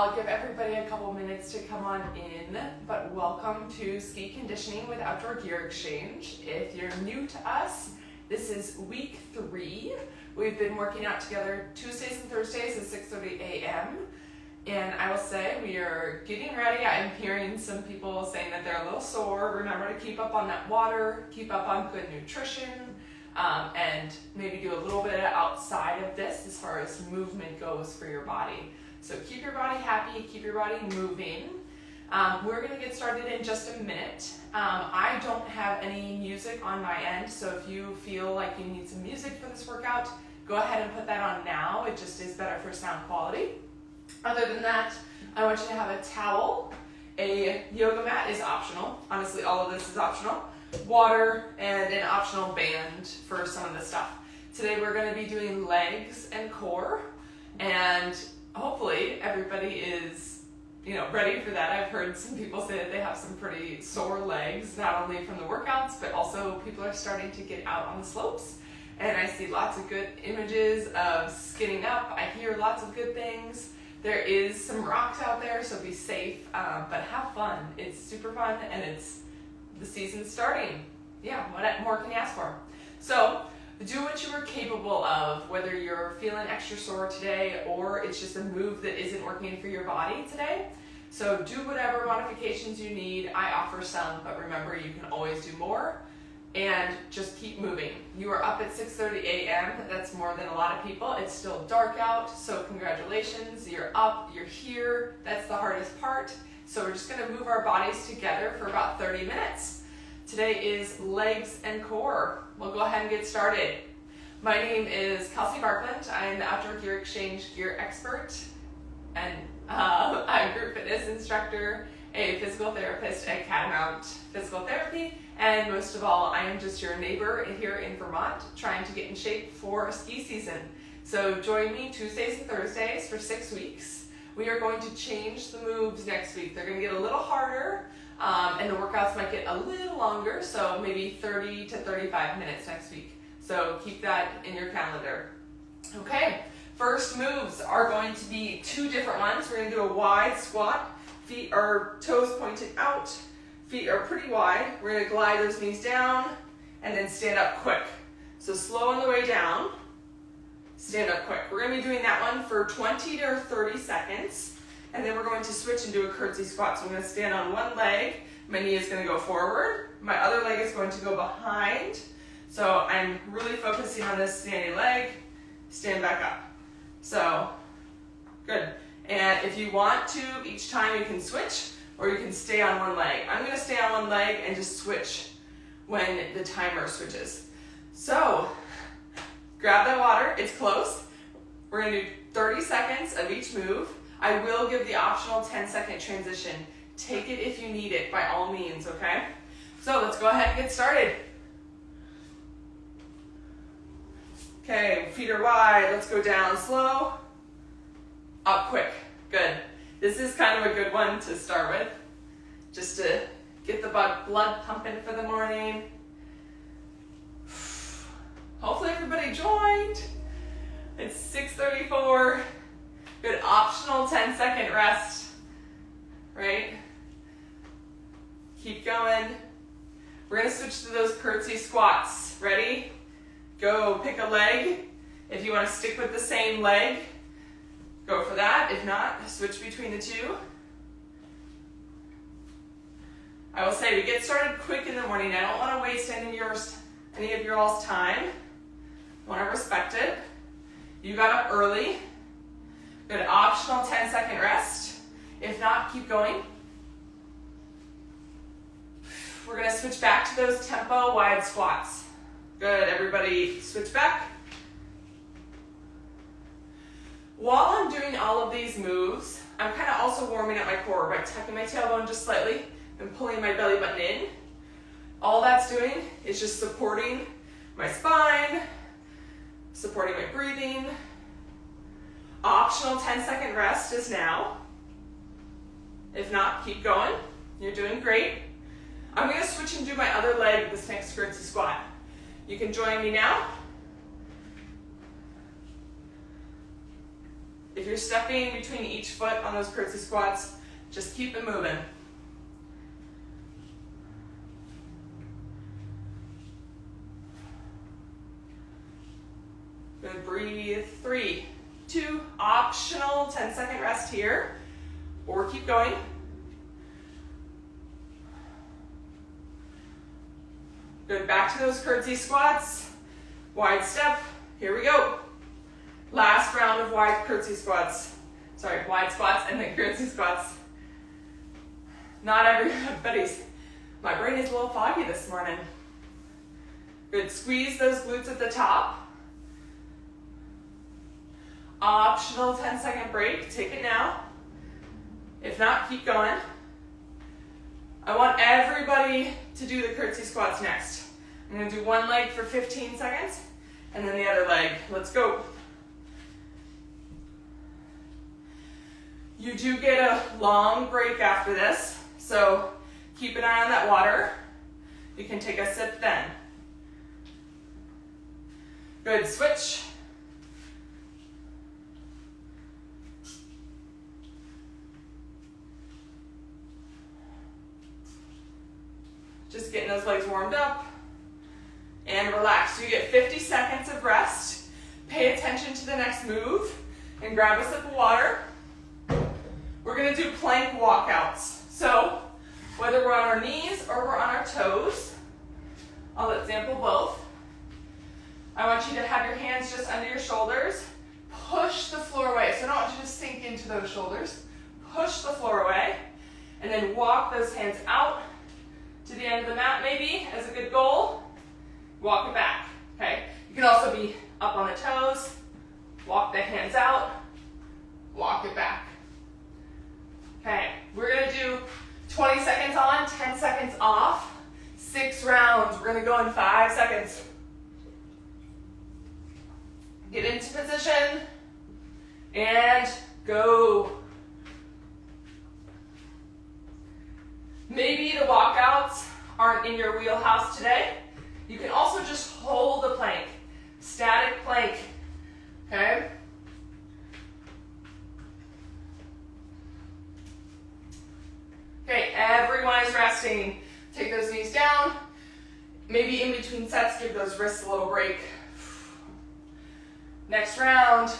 I'll give everybody a couple minutes to come on in, but welcome to Ski Conditioning with Outdoor Gear Exchange. If you're new to us, this is week 3. We've been working out together Tuesdays and Thursdays at 6:30 a.m. And I will say we are getting ready. I'm hearing some people saying that they're a little sore. Remember to keep up on that water, keep up on good nutrition, and maybe do a little bit outside of this as far as movement goes for your body. So keep your body happy, keep your body moving. We're going to get started in just a minute. I don't have any music on my end, so if you feel like you need some music for this workout, go ahead and put that on now. It just is better for sound quality. Other than that, I want you to have a towel. A yoga mat is optional. Honestly, all of this is optional. Water and an optional band for some of the stuff. Today we're going to be doing legs and core, and hopefully everybody is, ready for that. I've heard some people say that they have some pretty sore legs, not only from the workouts, but also people are starting to get out on the slopes. And I see lots of good images of skinning up. I hear lots of good things. There is some rocks out there, so be safe, but have fun. It's super fun, and it's the season's starting. Yeah, what more can you ask for? So do what you are capable of, whether you're feeling extra sore today or it's just a move that isn't working for your body today. So do whatever modifications you need. I offer some, but remember, you can always do more. And just keep moving. You are up at 6:30 a.m. That's more than a lot of people. It's still dark out, so congratulations. You're up, you're here. That's the hardest part. So we're just gonna move our bodies together for about 30 minutes. Today is legs and core. We'll go ahead and get started. My name is Kelsey Barkland. I'm the Outdoor Gear Exchange gear expert, and I'm a group fitness instructor, a physical therapist at Catamount Physical Therapy, and most of all, I am just your neighbor here in Vermont trying to get in shape for ski season. So join me Tuesdays and Thursdays for 6 weeks. We are going to change the moves next week. They're going to get a little harder, and the workouts might get a little longer, so maybe 30 to 35 minutes next week. So keep that in your calendar. Okay, first moves are going to be 2 different ones. We're going to do a wide squat. Feet are toes pointed out. Feet are pretty wide. We're going to glide those knees down and then stand up quick. So slow on the way down, stand up quick. We're going to be doing that one for 20 to 30 seconds. And then we're going to switch and do a curtsy squat. So I'm going to stand on one leg. My knee is going to go forward. My other leg is going to go behind. So I'm really focusing on this standing leg. Stand back up. So, good. And if you want to, each time you can switch, or you can stay on one leg. I'm going to stay on one leg and just switch when the timer switches. So, grab that water. It's close. We're going to do 30 seconds of each move. I will give the optional 10-second transition. Take it if you need it, by all means, okay? So, let's go ahead and get started. Okay, feet are wide. Let's go down slow. Up quick. Good. This is kind of a good one to start with, just to get the blood pumping for the morning. Hopefully everybody joined. It's 6:34. Good optional 10-second rest, right? Keep going. We're going to switch to those curtsy squats. Ready? Go pick a leg. If you want to stick with the same leg, go for that. If not, switch between the two. I will say, we get started quick in the morning. I don't want to waste any of your all's time. I want to respect it. You got up early. Good optional 10-second rest. If not, keep going. We're going to switch back to those tempo wide squats. Good, everybody switch back. While I'm doing all of these moves, I'm kind of also warming up my core by tucking my tailbone just slightly and pulling my belly button in. All that's doing is just supporting my spine, supporting my breathing. Optional 10-second rest is now. If not, keep going. You're doing great. I'm going to switch and do my other leg this next curtsy squat. You can join me now. If you're stepping between each foot on those curtsy squats, just keep it moving. Good, breathe. 3, 2, optional 10-second rest here, or keep going. Good, back to those curtsy squats. Wide step, here we go. Last round of wide curtsy squats. Sorry, wide squats and then curtsy squats. Not everybody's, my brain is a little foggy this morning. Good, squeeze those glutes at the top. Optional 10-second break, take it now. If not, keep going. I want everybody to do the curtsy squats next. I'm gonna do one leg for 15 seconds, and then the other leg. Let's go. You do get a long break after this, so keep an eye on that water. You can take a sip then. Good, switch. Just getting those legs warmed up and relax. You get 50 seconds of rest. Pay attention to the next move and grab a sip of water. We're gonna do plank walkouts. So whether we're on our knees or we're on our toes, I'll example both. I want you to have your hands just under your shoulders. Push the floor away. So I don't want you to sink into those shoulders. Push the floor away and then walk those hands out to the end of the mat maybe as a good goal. Walk it back, okay? You can also be up on the toes, walk the hands out, walk it back. Okay, we're gonna do 20 seconds on, 10 seconds off, 6 rounds. We're gonna go in 5 seconds. Get into position and go. Maybe the walkouts aren't in your wheelhouse today. You can also just hold the plank, static plank, okay? Okay, everyone is resting. Take those knees down. Maybe in between sets, give those wrists a little break. Next round,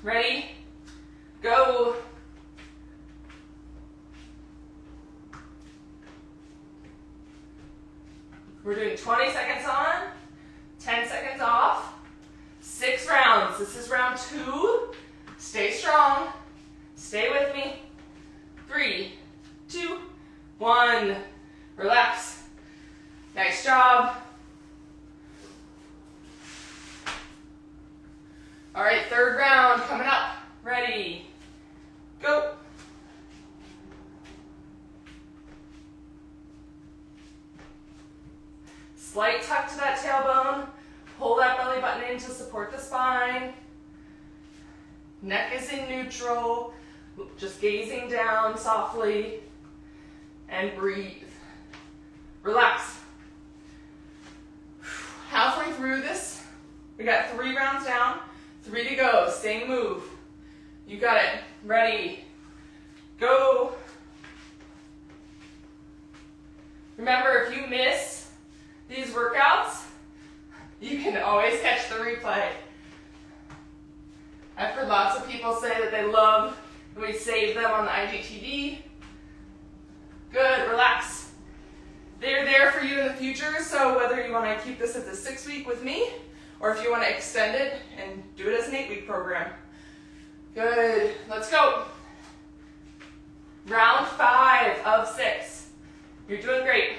ready? Go. We're doing 20 seconds on, 10 seconds off, 6 rounds. This is round 2. Stay strong. Stay with me. 3, 2, 1. Relax. Nice job. All right, 3rd round coming up. Ready? Go. Slight tuck to that tailbone. Pull that belly button in to support the spine. Neck is in neutral. Just gazing down softly. And breathe. Relax. Halfway through this, we got 3 rounds down, 3 to go. Same move. You got it. Ready. Go. Remember, if you miss these workouts, you can always catch the replay. I've heard lots of people say that they love when we save them on the IGTV. Good, relax. They're there for you in the future, so whether you want to keep this as a 6-week with me, or if you want to extend it and do it as an 8-week program. Good, let's go. Round 5 of 6. You're doing great.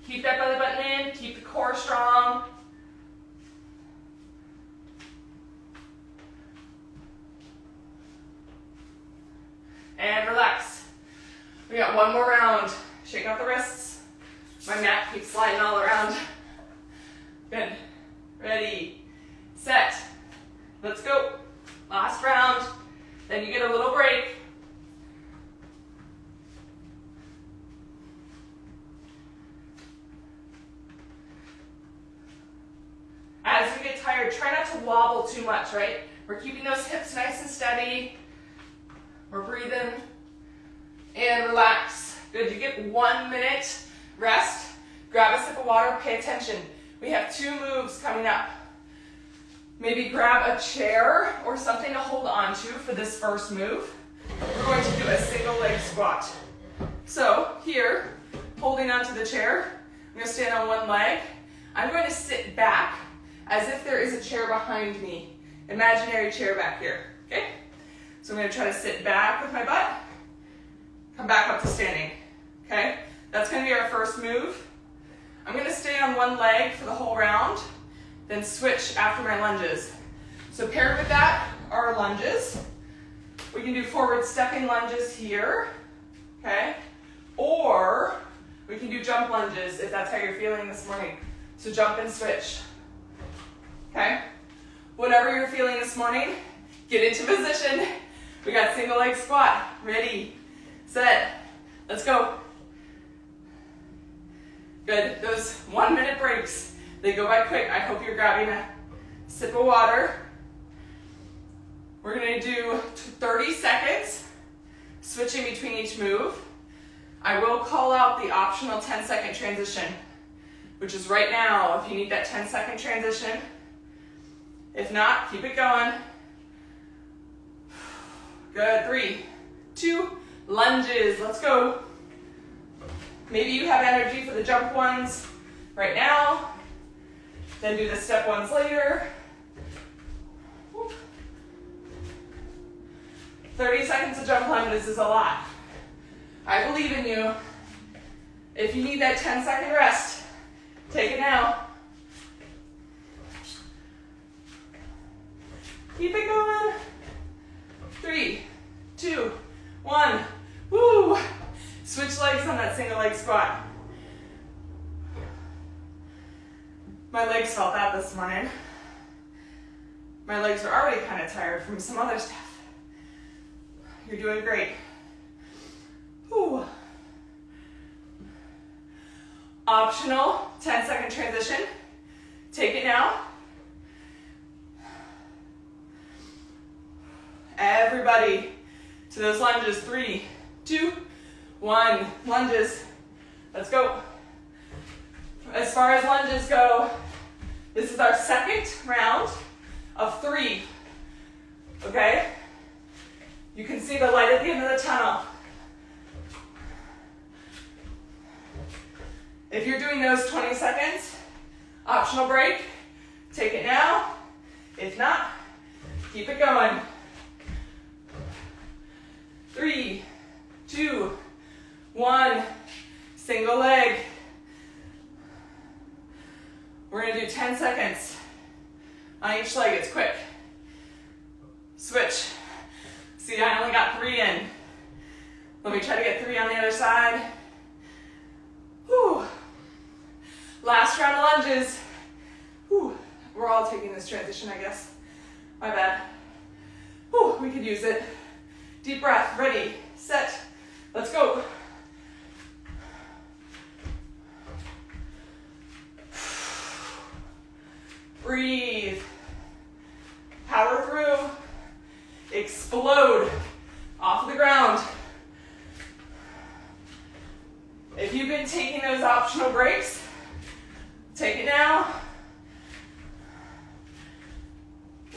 Keep that belly button in, keep the core strong. And relax. We got 1 more round. Shake out the wrists. My mat keeps sliding all around. Good. Ready, set. Let's go. Last round. Then you get a little break. As you get tired, tired, try not to wobble too much, right? We're keeping those hips nice and steady. We're breathing and relax. Good, you get 1 minute rest. Grab a sip of water, pay attention. We have 2 moves coming up. Maybe grab a chair or something to hold on to for this first move. We're going to do a single leg squat. So here, holding onto the chair, I'm going to stand on one leg. I'm going to sit back as if there is a chair behind me. Imaginary chair back here, okay? So I'm going to try to sit back with my butt, come back up to standing, okay? That's going to be our first move. I'm going to stay on one leg for the whole round, then switch after my lunges. So paired with that are lunges. We can do forward stepping lunges here, okay? Or we can do jump lunges if that's how you're feeling this morning. So jump and switch, okay? Whatever you're feeling this morning, get into position. We got single leg squat. Ready, set, let's go. Good, those 1 minute breaks, they go by quick. I hope you're grabbing a sip of water. We're gonna do 30 seconds, switching between each move. I will call out the optional 10-second transition, which is right now if you need that 10-second transition. If not, keep it going. Good, 3, 2, lunges, let's go. Maybe you have energy for the jump ones right now, then do the step ones later. 30 seconds of jump lunges is a lot. I believe in you. If you need that 10-second rest, take it now. Keep it going. 3, 2, 1. Woo! Switch legs on that single leg squat. My legs felt that this morning. My legs are already kind of tired from some other stuff. You're doing great. Whew. Optional 10-second transition. Take it now. Everybody to those lunges. 3, 2, 1. Lunges. Let's go. As far as lunges go, this is our second round of 3. Okay? You can see the light at the end of the tunnel. If you're doing those 20 seconds, optional break, take it now. If not, keep it going. 3, 2, 1, single leg. We're gonna do 10 seconds on each leg, it's quick. Switch. See, I only got 3 in. Let me try to get 3 on the other side. Whew. Last round of lunges. Whew. We're all taking this transition, I guess. My bad. Whew. We could use it. Deep breath, ready, set, let's go. Breathe. Power through. Explode off the ground. If you've been taking those optional breaks, take it now.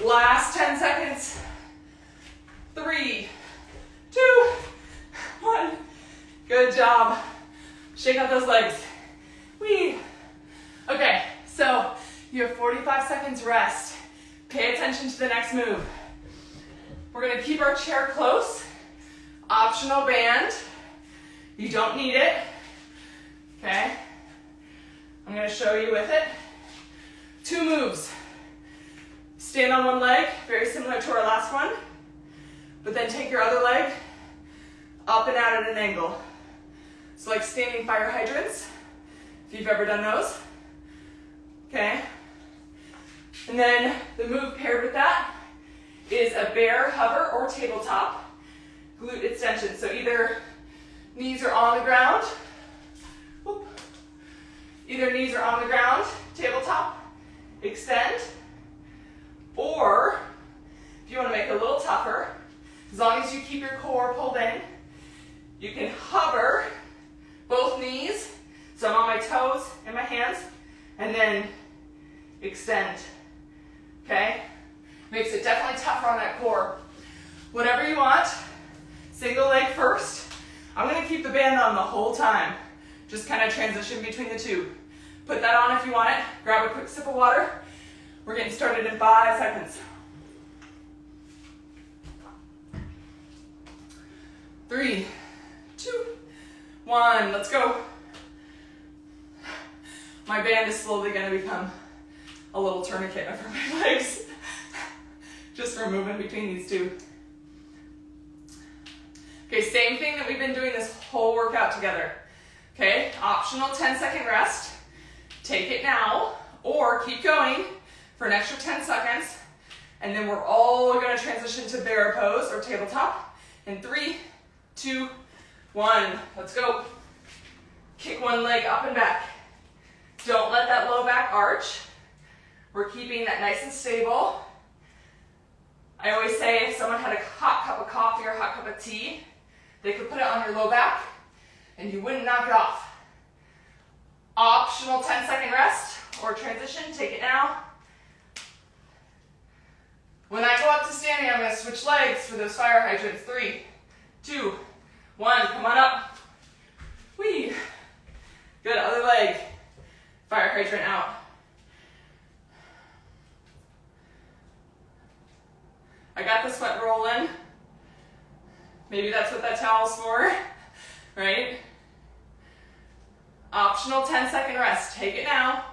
Last 10 seconds. 3, 2, 1. Good job. Shake out those legs. Whee. Okay, so you have 45 seconds rest. Pay attention to the next move. We're gonna keep our chair close. Optional band. You don't need it. Okay? I'm gonna show you with it. 2 moves. Stand on one leg, very similar to our last one, but then take your other leg up and out at an angle. So like standing fire hydrants, if you've ever done those. Okay? And then the move paired with that is a bear, hover, or tabletop glute extension. So either knees are on the ground, either knees are on the ground, tabletop, extend, and then extend, okay? Makes it definitely tougher on that core. Whatever you want, single leg first. I'm gonna keep the band on the whole time. Just kind of transition between the two. Put that on if you want it. Grab a quick sip of water. We're getting started in 5 seconds. 3, 2, 1, let's go. My band is slowly gonna become a little tourniquet for my legs. Just for moving between these two. Okay, same thing that we've been doing this whole workout together. Okay, optional 10-second rest. Take it now, or keep going for an extra 10 seconds, and then we're all gonna transition to bear pose or tabletop in 3, 2, 1, let's go. Kick one leg up and back. Don't let that low back arch. We're keeping that nice and stable. I always say if someone had a hot cup of coffee or a hot cup of tea, they could put it on your low back and you wouldn't knock it off. Optional 10-second rest or transition, take it now. When I go up to standing, I'm gonna switch legs for those fire hydrants. 3, 2, 1, come on up. Whee. Good, other leg. Fire hydrant out. I got the sweat rolling. Maybe that's what that towel's for, right? Optional 10-second rest. Take it now.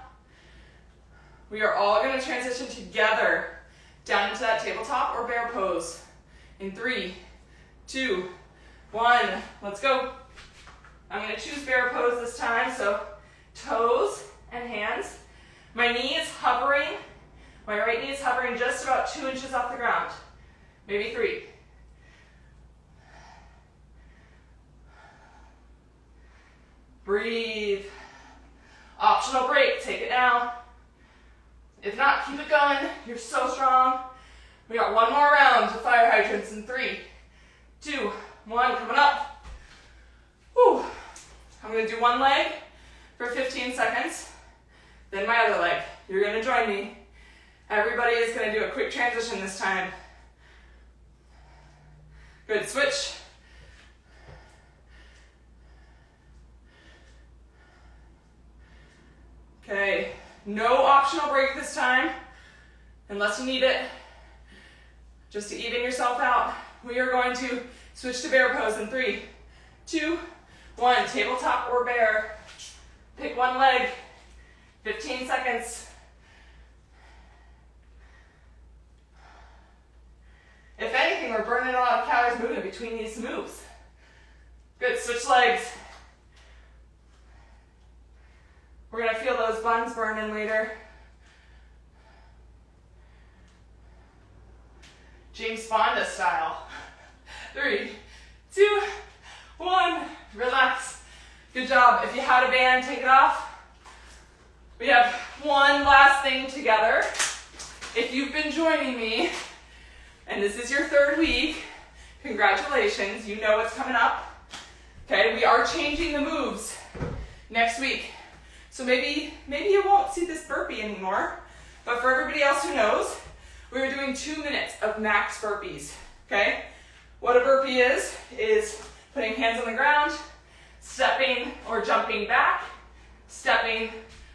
We are all going to transition together down into that tabletop or bear pose. In 3, 2, 1, let's go. I'm going to choose bear pose this time, so toes and hands. My knee is hovering, my right knee is hovering just about 2 inches off the ground. Maybe 3. Breathe. Optional break, take it now. If not, keep it going. You're so strong. We got one more round of fire hydrants in 3, 2, 1, coming up. Whew. I'm gonna do one leg for 15 seconds, then my other leg. You're gonna join me. Everybody is gonna do a quick transition this time. Good, switch. Okay, no optional break this time, unless you need it. Just to even yourself out, we are going to switch to bear pose in 3, 2, 1, tabletop or bear. Pick one leg, 15 seconds. If anything, we're burning a lot of calories moving between these moves. Good, switch legs. We're gonna feel those buns burning later. James Fonda style. 3, 2, 1, relax. Good job. If you had a band, take it off. We have one last thing together. If you've been joining me, and this is your 3rd week, congratulations, you know what's coming up. Okay, we are changing the moves next week. So maybe you won't see this burpee anymore, but for everybody else who knows, we're doing 2 minutes of max burpees, okay? What a burpee is putting hands on the ground, stepping or jumping back, stepping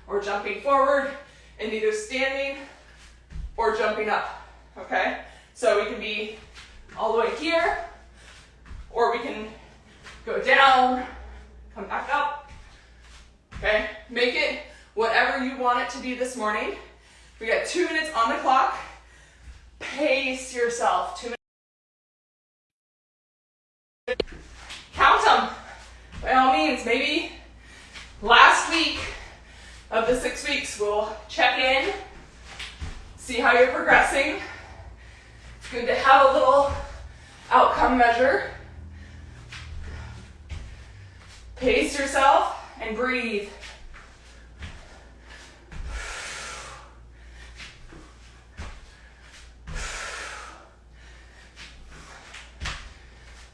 or jumping forward, and either standing or jumping up, okay? So we can be all the way here, or we can go down, come back up, okay? Make it whatever you want it to be this morning. We got 2 minutes on the clock. Pace yourself. 2 minutes. Count them. By all means, maybe last week of the 6 weeks, we'll check in, see how you're progressing. It's good to have a little outcome measure. Pace yourself and breathe.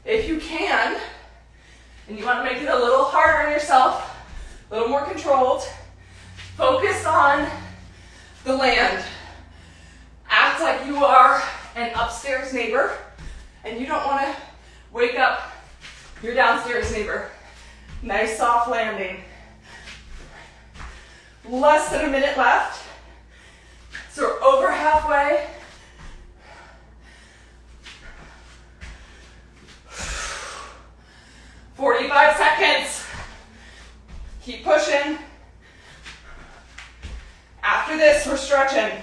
If you can, and you want to make it a little harder on yourself, a little more controlled, Focus on the land. Act like you are an upstairs neighbor and you don't want to wake up your downstairs neighbor. Nice soft landing. Less than a minute left. So we're over halfway. "45 seconds. Keep pushing. After this, we're stretching.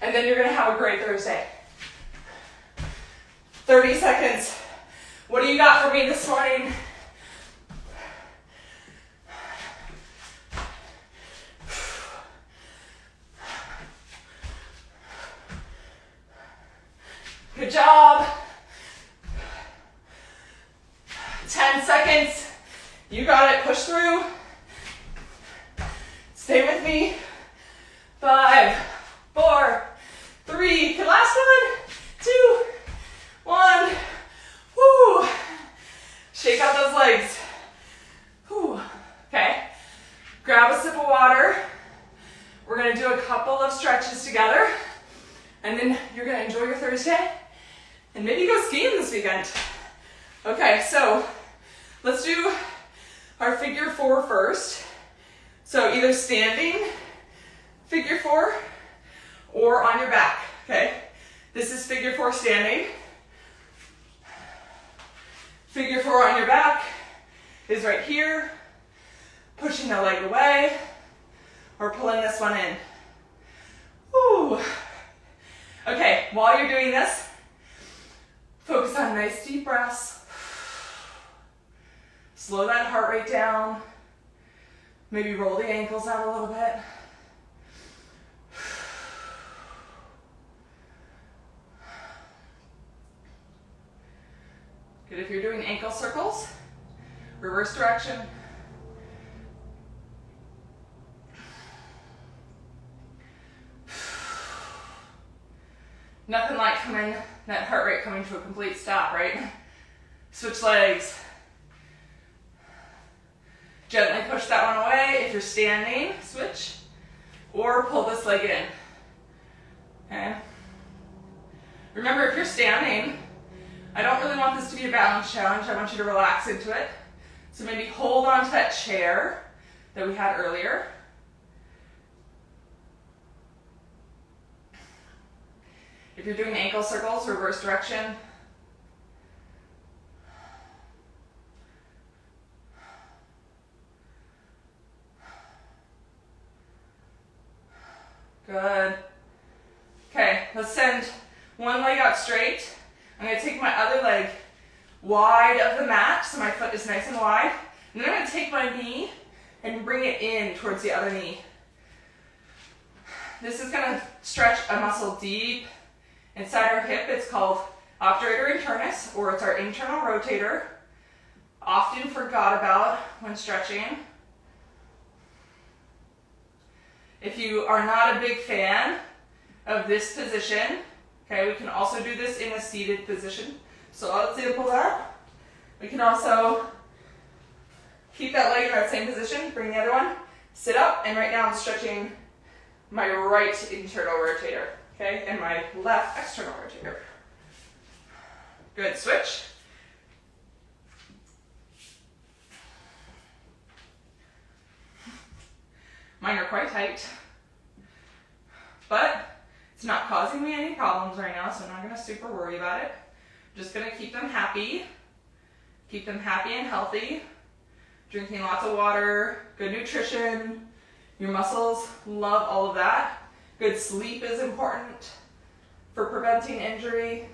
And then you're going to have a great Thursday. 30 seconds. What do you got for me this morning? Good job. 10 seconds. You got it. Push through. Stay with me. 5, 4, 3. Good, last one. 2, 1. Woo. Shake out those legs. Woo. Okay. Grab a sip of water. We're going to do a couple of stretches together. And then you're going to enjoy your Thursday. And maybe go skiing this weekend. Okay, so let's do our figure 4 first. So either standing, figure 4, or on your back, okay? This is figure 4 standing. Figure 4 on your back is right here, pushing the leg away, or pulling this one in. Woo. Okay, while you're doing this, focus on nice deep breaths. Slow that heart rate down. Maybe roll the ankles out a little bit. Good, if you're doing ankle circles, reverse direction. Nothing like that heart rate coming to a complete stop, right? Switch legs. Gently push that one away. If you're standing, switch. Or pull this leg in. Okay? Remember, if you're standing, I don't really want this to be a balance challenge. I want you to relax into it. So maybe hold on to that chair that we had earlier. If you're doing ankle circles, reverse direction. Good. Okay, let's send one leg out straight. I'm going to take my other leg wide of the mat, so my foot is nice and wide. And then I'm going to take my knee and bring it in towards the other knee. This is going to stretch a muscle deep inside our hip. It's called obturator internus, or it's our internal rotator. Often forgot about when stretching. If you are not a big fan of this position, okay, we can also do this in a seated position. So I'll example that. We can also keep that leg in that same position, bring the other one, sit up, and right now I'm stretching my right internal rotator, okay, and my left external rotator. Good, switch. Mine are quite tight, but it's not causing me any problems right now, so I'm not going to super worry about it. I'm just going to keep them happy and healthy, drinking lots of water, good nutrition. Your muscles love all of that. Good sleep is important for preventing injury.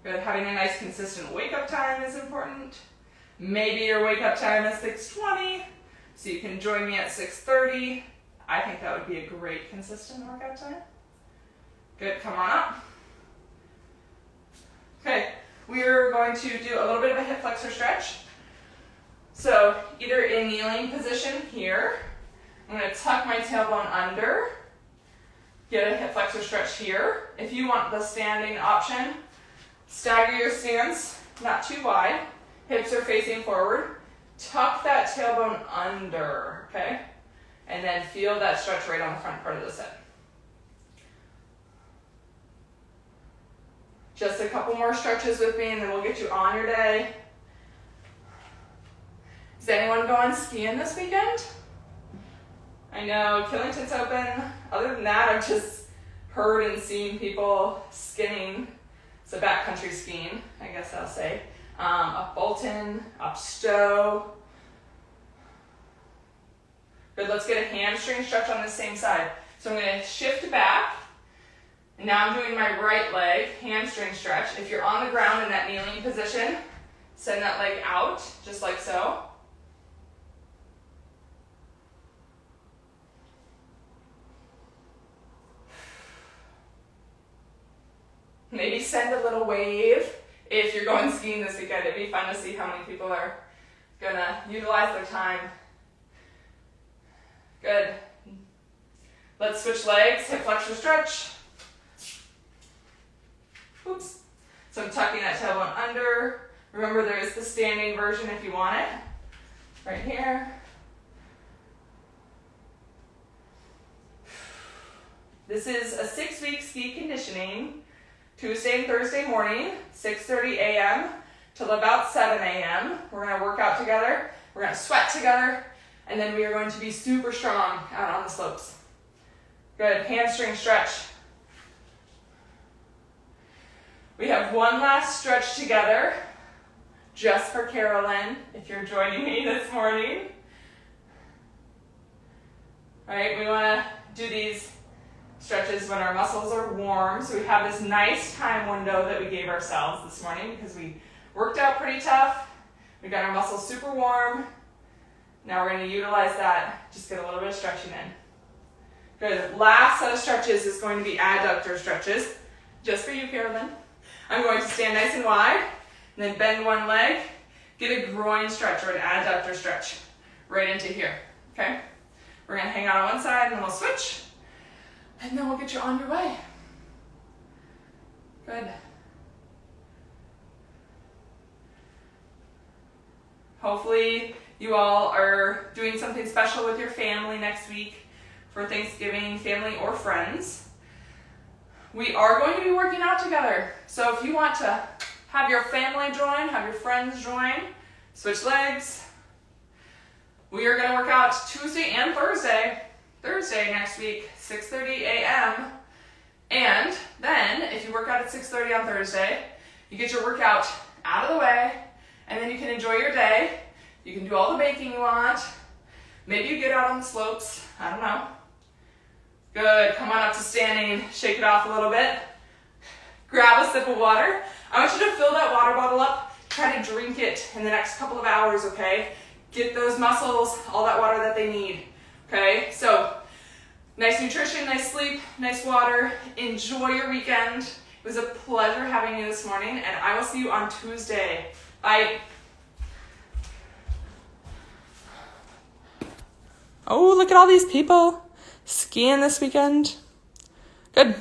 Good, having a nice consistent wake-up time is important. Maybe your wake-up time is 6:20, so you can join me at 6:30. I think that would be a great consistent workout time. Good, come on up. Okay, we're going to do a little bit of a hip flexor stretch. So either in kneeling position here, I'm going to tuck my tailbone under, get a hip flexor stretch here. If you want the standing option, Stagger your stance, not too wide. Hips are facing forward. Tuck that tailbone under, okay? And then feel that stretch right on the front part of the set. Just a couple more stretches with me and then we'll get you on your day. Is anyone going skiing this weekend? I know Killington's open. Other than that, I've just heard and seen people skinning. So backcountry skiing, I guess I'll say. Up Bolton, up Stowe. Good, let's get a hamstring stretch on the same side. So I'm gonna shift back. And now I'm doing my right leg, hamstring stretch. If you're on the ground in that kneeling position, send that leg out, just like so. Maybe send a little wave if you're going skiing this weekend. It'd be fun to see how many people are gonna utilize their time. Good. Let's switch legs, hip flexor stretch. Oops. So I'm tucking that tailbone under. Remember there is the standing version if you want it. Right here. This is a 6-week ski conditioning. Tuesday and Thursday morning, 6:30 a.m. till about 7 a.m. We're gonna work out together, we're gonna sweat together, and then we are going to be super strong out on the slopes. Good, hamstring stretch. We have one last stretch together, just for Carolyn, if you're joining me this morning. All right, we wanna do these stretches when our muscles are warm. So we have this nice time window that we gave ourselves this morning because we worked out pretty tough. We got our muscles super warm. Now we're going to utilize that. Just get a little bit of stretching in. Good. Last set of stretches is going to be adductor stretches. Just for you, Carolyn. I'm going to stand nice and wide and then bend one leg. Get a groin stretch or an adductor stretch right into here. Okay? We're going to hang out on one side and then we'll switch. And then we'll get you on your way. Good. Hopefully you all are doing something special with your family next week for Thanksgiving, family or friends. We are going to be working out together. So if you want to have your family join, have your friends join, switch legs. We are going to work out Tuesday and Thursday. Thursday next week, 6:30 a.m. And then, if you work out at 6:30 on Thursday, you get your workout out of the way, and then you can enjoy your day. You can do all the baking you want. Maybe you get out on the slopes. I don't know. Good. Come on up to standing. Shake it off a little bit. Grab a sip of water. I want you to fill that water bottle up. Try to drink it in the next couple of hours, okay? Get those muscles all that water that they need. Okay, so nice nutrition, nice sleep, nice water. Enjoy your weekend. It was a pleasure having you this morning, and I will see you on Tuesday. Bye. Oh, look at all these people skiing this weekend. Good.